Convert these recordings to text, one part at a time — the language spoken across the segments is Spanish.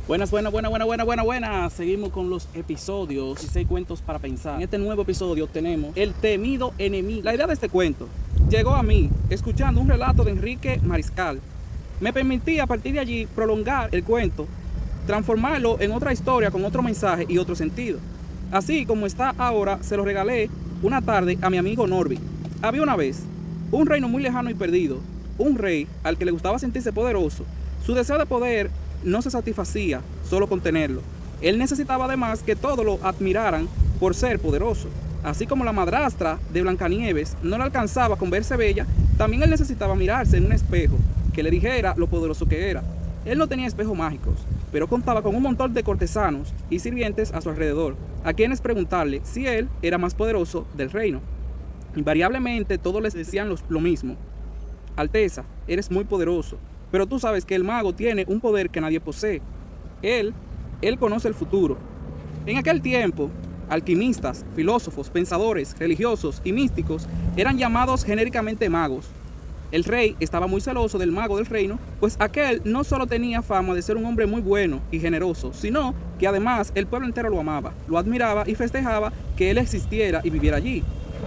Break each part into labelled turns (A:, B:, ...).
A: Buenas. Seguimos con los episodios y 6 cuentos para pensar. En este nuevo episodio tenemos El temido enemigo. La idea de este cuento llegó a mí escuchando un relato de Enrique Mariscal. Me permití a partir de allí prolongar el cuento, transformarlo en otra historia con otro mensaje y otro sentido. Así como está ahora, se lo regalé una tarde a mi amigo Norby. Había una vez un reino muy lejano y perdido, un rey al que le gustaba sentirse poderoso. Su deseo de poder no se satisfacía solo con tenerlo. Él necesitaba además que todos lo admiraran por ser poderoso. Así como la madrastra de Blancanieves no le alcanzaba con verse bella, también él necesitaba mirarse en un espejo que le dijera lo poderoso que era. Él no tenía espejos mágicos, pero contaba con un montón de cortesanos y sirvientes a su alrededor, a quienes preguntarle si él era más poderoso del reino. Invariablemente todos les decían lo mismo: Alteza, eres muy poderoso, pero tú sabes que el mago tiene un poder que nadie posee. Él conoce el futuro. En aquel tiempo, alquimistas, filósofos, pensadores, religiosos y místicos eran llamados genéricamente magos. El rey estaba muy celoso del mago del reino, pues aquel no solo tenía fama de ser un hombre muy bueno y generoso, sino que además el pueblo entero lo amaba, lo admiraba y festejaba que él existiera y viviera allí.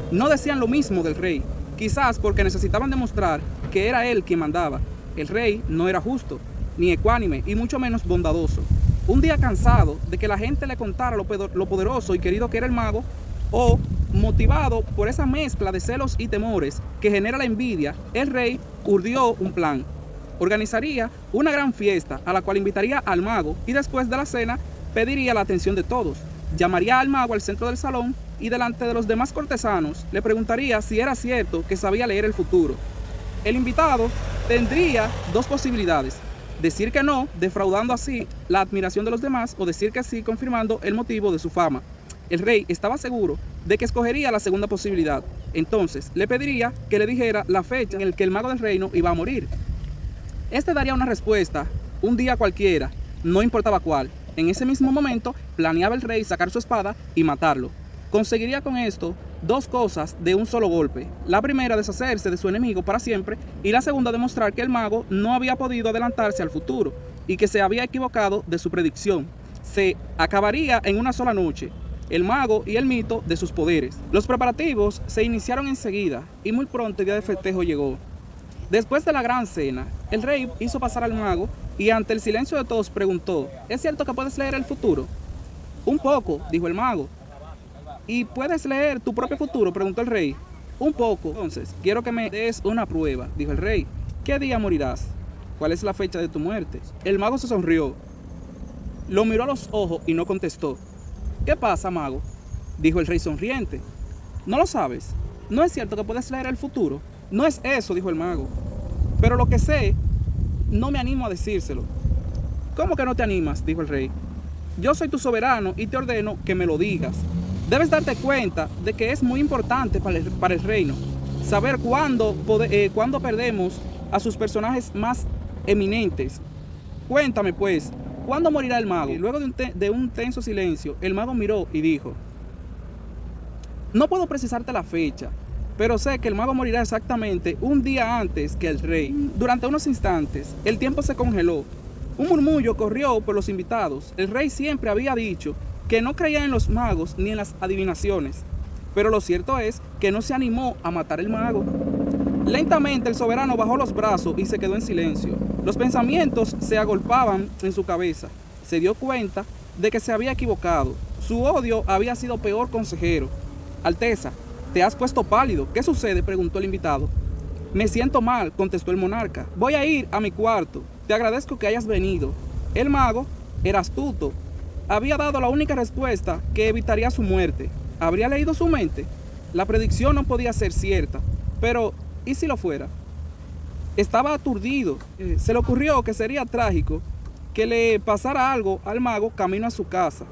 A: No decían lo mismo del rey, quizás porque necesitaban demostrar que era él quien mandaba. El rey no era justo, ni ecuánime, y mucho menos bondadoso. Un día, cansado de que la gente le contara lo poderoso y querido que era el mago, o motivado por esa mezcla de celos y temores que genera la envidia, el rey urdió un plan. Organizaría una gran fiesta a la cual invitaría al mago y después de la cena pediría la atención de todos. Llamaría al mago al centro del salón y delante de los demás cortesanos le preguntaría si era cierto que sabía leer el futuro. El invitado tendría dos posibilidades: decir que no, defraudando así la admiración de los demás, o decir que sí, confirmando el motivo de su fama. El rey estaba seguro de que escogería la segunda posibilidad. Entonces le pediría que le dijera la fecha en la que el mago del reino iba a morir. Este daría una respuesta un día cualquiera, no importaba cuál. En ese mismo momento planeaba el rey sacar su espada y matarlo. Conseguiría con esto dos cosas de un solo golpe. La primera, deshacerse de su enemigo para siempre, y la segunda, demostrar que el mago no había podido adelantarse al futuro y que se había equivocado de su predicción. Se acabaría en una sola noche el mago y el mito de sus poderes. Los preparativos se iniciaron enseguida y muy pronto el día de festejo llegó. Después de la gran cena, el rey hizo pasar al mago y ante el silencio de todos preguntó: ¿es cierto que puedes leer el futuro? Un poco, dijo el mago. ¿Y puedes leer tu propio futuro?, preguntó el rey. Un poco. Entonces, quiero que me des una prueba, dijo el rey. ¿Qué día morirás? ¿Cuál es la fecha de tu muerte? El mago se sonrió, lo miró a los ojos y no contestó. ¿Qué pasa, mago?, dijo el rey sonriente. ¿No lo sabes? ¿No es cierto que puedes leer el futuro? No es eso, dijo el mago. Pero lo que sé, no me animo a decírselo. ¿Cómo que no te animas?, dijo el rey. Yo soy tu soberano y te ordeno que me lo digas. Debes darte cuenta de que es muy importante para el reino saber cuándo perdemos a sus personajes más eminentes. Cuéntame, pues, ¿cuándo morirá el mago? Y luego de un tenso silencio, el mago miró y dijo: no puedo precisarte la fecha, pero sé que el mago morirá exactamente un día antes que el rey. Durante unos instantes, el tiempo se congeló. Un murmullo corrió por los invitados. El rey siempre había dicho que no creía en los magos ni en las adivinaciones, pero lo cierto es que no se animó a matar el mago. Lentamente el soberano bajó los brazos y se quedó en silencio. Los pensamientos se agolpaban en su cabeza. Se dio cuenta de que se había equivocado. Su odio había sido peor consejero. Alteza, te has puesto pálido. ¿Qué sucede?, preguntó el invitado. Me siento mal, contestó el monarca. Voy a ir a mi cuarto. Te agradezco que hayas venido. El mago era astuto. Había dado la única respuesta que evitaría su muerte. ¿Habría leído su mente? La predicción no podía ser cierta, pero ¿y si lo fuera? Estaba aturdido. Se le ocurrió que sería trágico que le pasara algo al mago camino a su casa.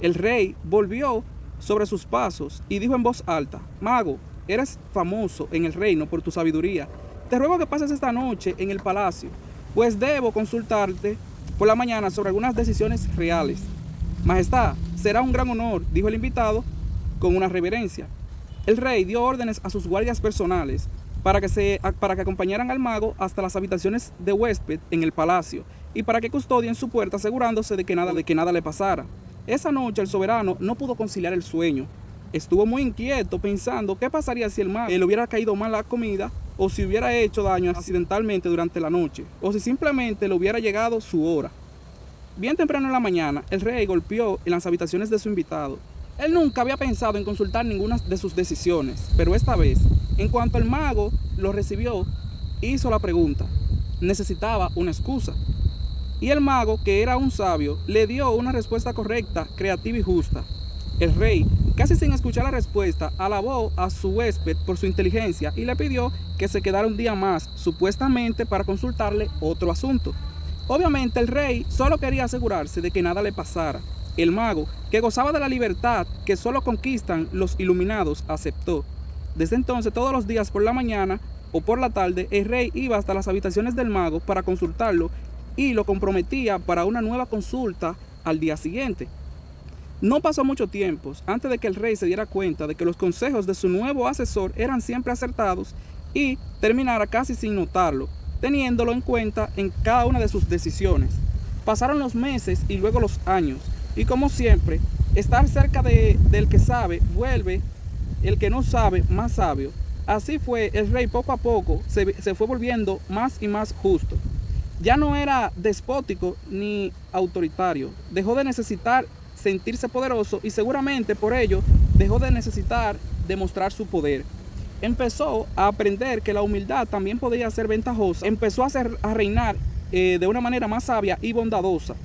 A: El rey volvió sobre sus pasos y dijo en voz alta: mago, eres famoso en el reino por tu sabiduría. Te ruego que pases esta noche en el palacio, pues debo consultarte por la mañana sobre algunas decisiones reales. Majestad, será un gran honor, dijo el invitado con una reverencia. El rey dio órdenes a sus guardias personales para que acompañaran al mago hasta las habitaciones de huésped en el palacio. y para que custodien su puerta asegurándose de que nada le pasara. Esa noche el soberano no pudo conciliar el sueño. Estuvo muy inquieto pensando qué pasaría si el mago le hubiera caído mal la comida, o si hubiera hecho daño accidentalmente durante la noche, o si simplemente le hubiera llegado su hora. Bien temprano en la mañana, el rey golpeó en las habitaciones de su invitado. Él nunca había pensado en consultar ninguna de sus decisiones, pero esta vez, en cuanto el mago lo recibió, hizo la pregunta. Necesitaba una excusa. Y el mago, que era un sabio, le dio una respuesta correcta, creativa y justa. El rey, casi sin escuchar la respuesta, alabó a su huésped por su inteligencia y le pidió que se quedara un día más, supuestamente para consultarle otro asunto. Obviamente el rey solo quería asegurarse de que nada le pasara. El mago, que gozaba de la libertad que solo conquistan los iluminados, aceptó. Desde entonces, todos los días por la mañana o por la tarde, el rey iba hasta las habitaciones del mago para consultarlo y lo comprometía para una nueva consulta al día siguiente. No pasó mucho tiempo antes de que el rey se diera cuenta de que los consejos de su nuevo asesor eran siempre acertados y terminara casi sin notarlo, teniéndolo en cuenta en cada una de sus decisiones. Pasaron los meses y luego los años, y como siempre, estar cerca del que sabe vuelve el que no sabe más sabio. Así fue, el rey poco a poco se fue volviendo más y más justo. Ya no era despótico ni autoritario, dejó de necesitar sentirse poderoso y seguramente por ello dejó de necesitar demostrar su poder. Empezó a aprender que la humildad también podía ser ventajosa, empezó a reinar de una manera más sabia y bondadosa.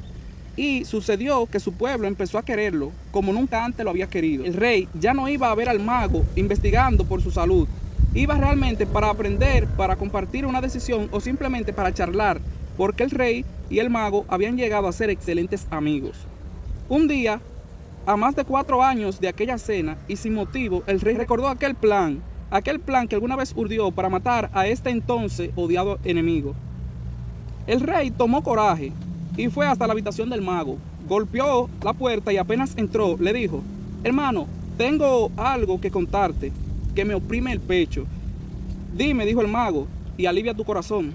A: Y sucedió que su pueblo empezó a quererlo como nunca antes lo había querido. El rey ya no iba a ver al mago investigando por su salud. Iba realmente para aprender, para compartir una decisión o simplemente para charlar, porque el rey y el mago habían llegado a ser excelentes amigos. Un día, a más de 4 años de aquella cena y sin motivo, el rey recordó aquel plan que alguna vez urdió para matar a este entonces odiado enemigo. El rey tomó coraje y fue hasta la habitación del mago. Golpeó la puerta y apenas entró, le dijo: hermano, tengo algo que contarte que me oprime el pecho. Dime, dijo el mago, y alivia tu corazón.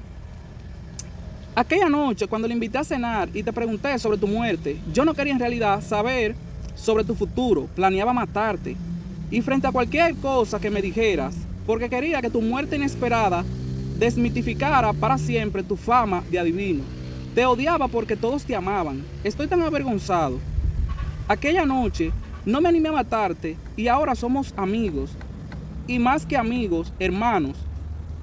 A: Aquella noche, cuando le invité a cenar y te pregunté sobre tu muerte, yo no quería en realidad saber sobre tu futuro, planeaba matarte. Y frente a cualquier cosa que me dijeras, porque quería que tu muerte inesperada desmitificara para siempre tu fama de adivino. Te odiaba porque todos te amaban. Estoy tan avergonzado. Aquella noche no me animé a matarte y ahora somos amigos. Y más que amigos, hermanos.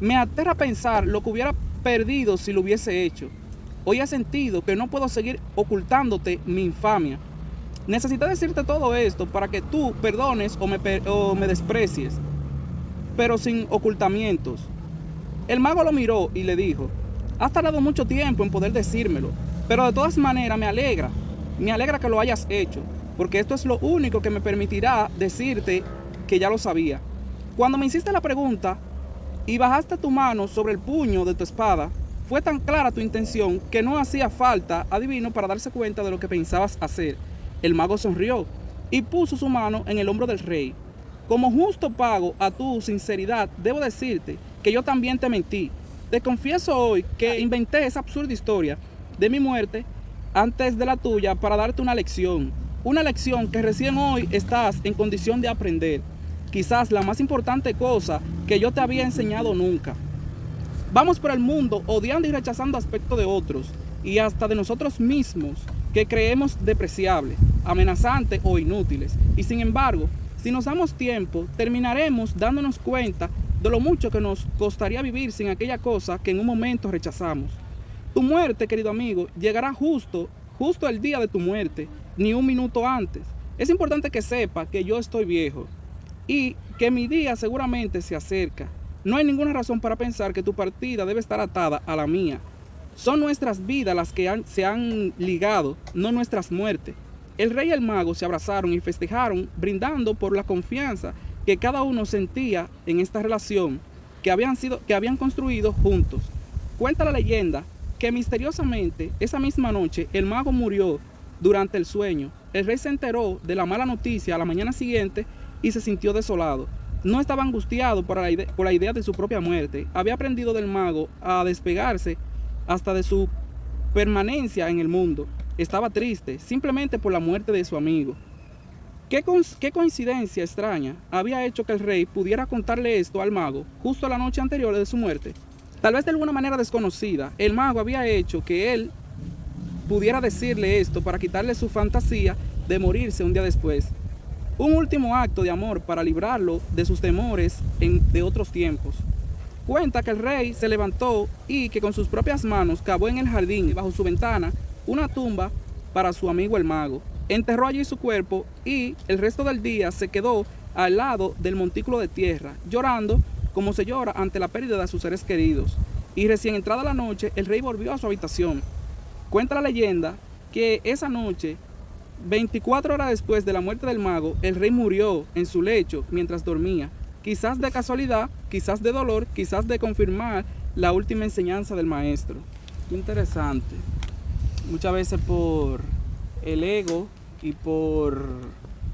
A: Me aterra pensar lo que hubiera perdido si lo hubiese hecho. Hoy he sentido que no puedo seguir ocultándote mi infamia. Necesité decirte todo esto para que tú perdones o me desprecies, pero sin ocultamientos. El mago lo miró y le dijo: has tardado mucho tiempo en poder decírmelo, pero de todas maneras me alegra que lo hayas hecho, porque esto es lo único que me permitirá decirte que ya lo sabía. Cuando me hiciste la pregunta y bajaste tu mano sobre el puño de tu espada, fue tan clara tu intención que no hacía falta adivino para darse cuenta de lo que pensabas hacer. El mago sonrió y puso su mano en el hombro del rey. Como justo pago a tu sinceridad, debo decirte que yo también te mentí. Te confieso hoy que inventé esa absurda historia de mi muerte antes de la tuya para darte una lección que recién hoy estás en condición de aprender. Quizás la más importante cosa que yo te había enseñado nunca. Vamos por el mundo odiando y rechazando aspectos de otros y hasta de nosotros mismos que creemos despreciables, amenazantes o inútiles. Y sin embargo, si nos damos tiempo, terminaremos dándonos cuenta de lo mucho que nos costaría vivir sin aquella cosa que en un momento rechazamos. Tu muerte, querido amigo, llegará justo el día de tu muerte, ni un minuto antes. Es importante que sepa que yo estoy viejo y que mi día seguramente se acerca. No hay ninguna razón para pensar que tu partida debe estar atada a la mía. Son nuestras vidas las que se han ligado, no nuestras muertes. El rey y el mago se abrazaron y festejaron, brindando por la confianza que cada uno sentía en esta relación que habían construido juntos. Cuenta la leyenda que misteriosamente esa misma noche el mago murió durante el sueño. El rey se enteró de la mala noticia a la mañana siguiente y se sintió desolado. No estaba angustiado por la idea de su propia muerte. Había aprendido del mago a despegarse hasta de su permanencia en el mundo. Estaba triste, simplemente por la muerte de su amigo. ¿Qué coincidencia extraña había hecho que el rey pudiera contarle esto al mago justo la noche anterior de su muerte? Tal vez de alguna manera desconocida, el mago había hecho que él pudiera decirle esto para quitarle su fantasía de morirse un día después. Un último acto de amor para librarlo de sus temores de otros tiempos. Cuenta que el rey se levantó y que con sus propias manos cavó en el jardín y bajo su ventana una tumba para su amigo el mago. Enterró allí su cuerpo y el resto del día se quedó al lado del montículo de tierra, llorando como se llora ante la pérdida de sus seres queridos. Y recién entrada la noche, el rey volvió a su habitación. Cuenta la leyenda que esa noche, 24 horas después de la muerte del mago, el rey murió en su lecho mientras dormía. Quizás de casualidad, quizás de dolor, quizás de confirmar la última enseñanza del maestro. Interesante. Muchas veces por el ego y por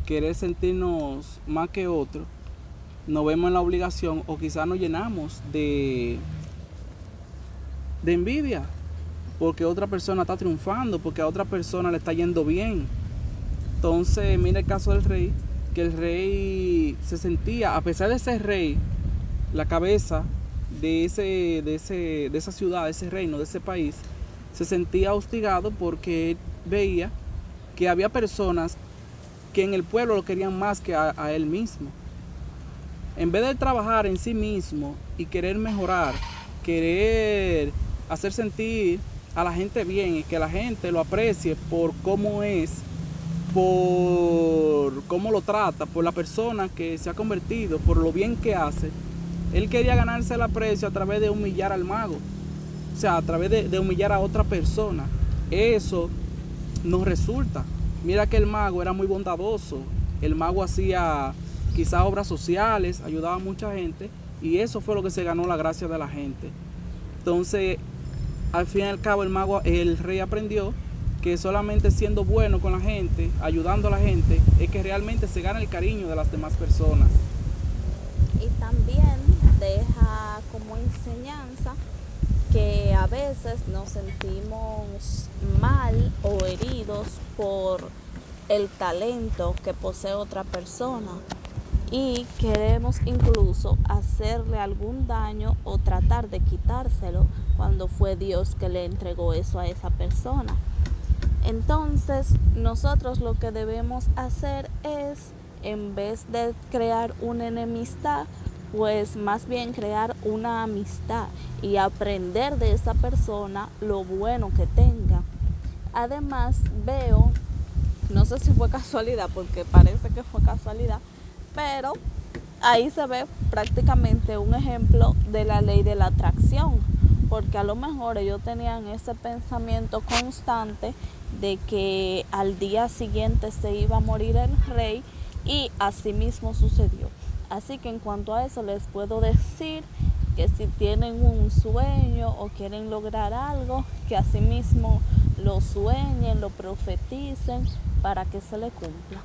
A: querer sentirnos más que otro, nos vemos en la obligación o quizás nos llenamos de envidia porque otra persona está triunfando, porque a otra persona le está yendo bien. Entonces, mira el caso del rey, que el rey se sentía, a pesar de ser rey, la cabeza de esa ciudad, de ese reino, de ese país, se sentía hostigado porque veía que había personas que en el pueblo lo querían más que a él mismo. En vez de trabajar en sí mismo y querer mejorar, querer hacer sentir a la gente bien y que la gente lo aprecie por cómo es, por cómo lo trata, por la persona que se ha convertido, por lo bien que hace, él quería ganarse el aprecio a través de humillar al mago, o sea, a través de humillar a otra persona. Eso no resulta. Mira que el mago era muy bondadoso, el mago hacía quizás obras sociales, ayudaba a mucha gente y eso fue lo que se ganó la gracia de la gente. Entonces, al fin y al cabo, el rey aprendió que solamente siendo bueno con la gente, ayudando a la gente, es que realmente se gana el cariño de las demás personas.
B: Y también deja como enseñanza que a veces nos sentimos mal o heridos por el talento que posee otra persona y queremos incluso hacerle algún daño o tratar de quitárselo cuando fue Dios que le entregó eso a esa persona. Entonces, nosotros lo que debemos hacer es, en vez de crear una enemistad, pues más bien crear una amistad y aprender de esa persona lo bueno que tenga. Además, veo, no sé si fue casualidad, porque parece que fue casualidad, pero ahí se ve prácticamente un ejemplo de la ley de la atracción, porque a lo mejor ellos tenían ese pensamiento constante de que al día siguiente se iba a morir el rey y así mismo sucedió. Así que en cuanto a eso les puedo decir que si tienen un sueño o quieren lograr algo, que así mismo lo sueñen, lo profeticen para que se le cumpla.